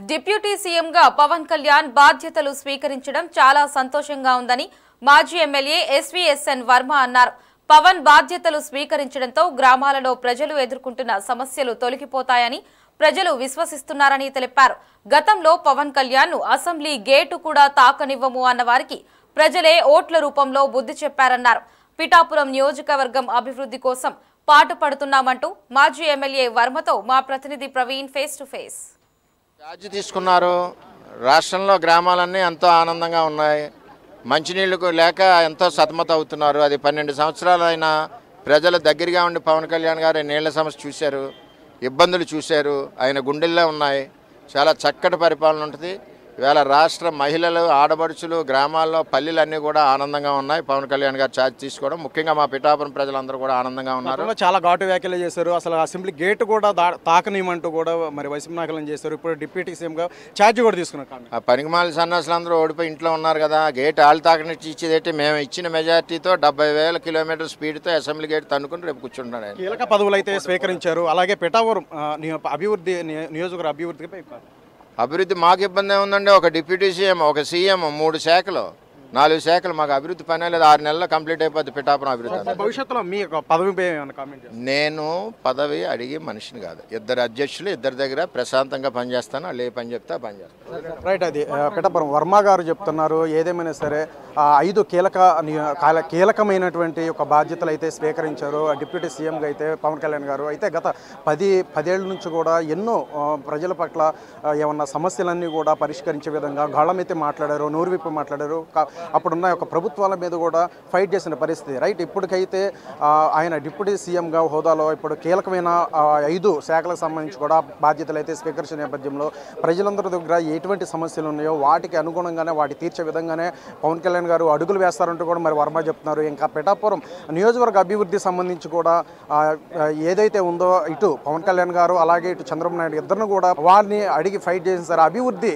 Deputy సీఎంగా పవన్ కళ్యాణ్ బాధ్యతలు స్వీకరించడం చాలా సంతోషంగా ఉందని మాజీ ఎమ్మెల్యే ఎస్వీఎస్ఎన్ వర్మ అన్నారు. పవన్ బాధ్యతలు స్వీకరించడంతో గ్రామాలలో ప్రజలు ఎదుర్కొంటున్న సమస్యలు తొలగిపోతాయని ప్రజలు విశ్వసిస్తున్నారని తెలిపారు. గతంలో పవన్ కళ్యాణ్ ను అసెంబ్లీ గేటు కూడా తాకనివ్వము అన్న వారికి ప్రజలే ఓట్ల రూపంలో బుద్ధి చెప్పారన్నారు. పిఠాపురం నియోజకవర్గం అభివృద్ధి కోసం పాటుపడుతున్నామంటూ మాజీ ఎమ్మెల్యే వర్మతో మా ప్రతినిధి Praveen face to face. Charge తీసుకున్నారు. రాష్ట్రంలో గ్రామాలన్నీ ఎంతో ఆనందంగా ఉన్నాయి. మంచినీళ్ళకు లేక ఎంతో సతమత అవుతున్నారు. అది 12 సంవత్సరాలైనా ప్రజల దగ్గరగా ఉండి పవన్ కళ్యాణ్ గారు నీళ్ల సమస్య చూశారు, ఇబ్బందులు చూశారు. ఆయన గుండెల్లో ఉన్నాయి. చాలా చక్కటి పరిపాలన ఉంటుంది. ఇవాళ రాష్ట్ర మహిళలు, ఆడబడుచులు, గ్రామాల్లో పల్లెలన్నీ కూడా ఆనందంగా ఉన్నాయి. పవన్ కళ్యాణ్ గారు ఛార్జ్ తీసుకోవడం ముఖ్యంగా మా పిఠాపురం ప్రజలందరూ కూడా ఆనందంగా ఉన్నారు. చాలా ఘాటు వ్యాఖ్యలు చేశారు. అసలు అసెంబ్లీ గేట్ కూడా తాకనీయమంటూ కూడా మరి వైసీపీ నాయకులను చేశారు. ఇప్పుడు డిప్యూటీ సీఎంగా ఛార్జ్ కూడా తీసుకున్నారు. ఆ పనికిమాల సన్నాసులు అందరూ ఓడిపోయి ఇంట్లో ఉన్నారు కదా. గేట్ ఆళ్ళు తాకనిచ్చి ఇచ్చేదేంటి? మేము ఇచ్చిన మెజార్టీతో 70,000 కిలోమీటర్ స్పీడ్తో అసెంబ్లీ గేట్ తన్నుకుని రేపు కూర్చుంటున్నాడు. కీలక పదవులు అయితే స్వీకరించారు. అలాగే పిఠాపురం అభివృద్ధి నియోజకవర్గ అభివృద్ధి మాకు ఇబ్బంది ఏముందండి? ఒక డిప్యూటీ సీఎం, ఒక సీఎం, 3 శాఖలు, 4 శాఖలు. మాకు అభివృద్ధి పనే లేదు. 6 నెలల్లో కంప్లీట్ అయిపోద్ది పిఠాపురం అభివృద్ధి. భవిష్యత్తులో మీ పదవి నేను పదవి అడిగి మనిషిని కాదు. 2 అధ్యక్షులు, 2 దగ్గర ప్రశాంతంగా పనిచేస్తాను. వాళ్ళు ఏ పని చెప్తే పని చేస్తాను. రైట్. అది పిఠాపురం వర్మ గారు చెప్తున్నారు. ఏదేమైనా సరే 5 కీలకమైనటువంటి ఒక బాధ్యతలు అయితే స్వీకరించారు. డిప్యూటీ సీఎంగా అయితే పవన్ కళ్యాణ్ గారు అయితే గత 10 ఏళ్ళ నుంచి కూడా ఎన్నో ప్రజల పట్ల ఏమన్నా సమస్యలన్నీ కూడా పరిష్కరించే విధంగా గాళ్ళమైతే మాట్లాడారు, నోరు విప్పి మాట్లాడారు. అప్పుడున్న ఒక ప్రభుత్వాల మీద కూడా ఫైట్ చేసిన పరిస్థితి. రైట్. ఇప్పటికైతే ఆయన డిప్యూటీ సీఎంగా హోదాలో ఇప్పుడు కీలకమైన 5 శాఖలకు సంబంధించి కూడా బాధ్యతలు అయితే స్వీకరించిన నేపథ్యంలో ప్రజలందరి దగ్గర ఎటువంటి సమస్యలు ఉన్నాయో వాటికి అనుగుణంగానే వాటి తీర్చే విధంగానే పవన్ కళ్యాణ్ గారు అడుగులు వేస్తారంటూ కూడా మరి వర్మ చెప్తున్నారు. ఇంకా పిఠాపురం నియోజకవర్గ అభివృద్ధి సంబంధించి కూడా ఏదైతే ఉందో ఇటు పవన్ కళ్యాణ్ గారు అలాగే ఇటు చంద్రబాబు నాయుడు ఇద్దరిని కూడా వారిని అడిగి ఫైట్ చేసిన అభివృద్ధి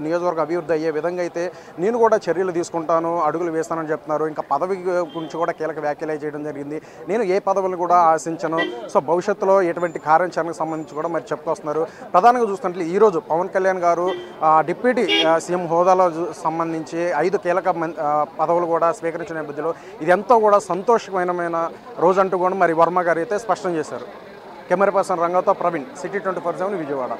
నియోజకవర్గ అభివృద్ధి అయ్యే విధంగా అయితే నేను కూడా చర్యలు తీసుకుంటాను, అడుగులు వేస్తానని చెప్తున్నారు. ఇంకా పదవి గురించి కూడా కీలక వ్యాఖ్యలు చేయడం జరిగింది. నేను ఏ పదవులు కూడా ఆశించను. సో భవిష్యత్తులో ఎటువంటి కార్యాచరణకు సంబంధించి కూడా మరి చెప్పుకొస్తున్నారు. ప్రధానంగా చూస్తుంటే ఈరోజు పవన్ కళ్యాణ్ గారు డిప్యూటీ సీఎం హోదాలో సంబంధించి 5 కీలక పదవులు కూడా స్వీకరించిన నేపథ్యంలో ఇది ఎంతో కూడా సంతోషకరమైన రోజు అంటూ కూడా మరి వర్మ గారు అయితే స్పష్టం చేశారు. కెమెరా పర్సన్ రంగంతో ప్రవీణ్, సిటీ 24/7 విజయవాడ.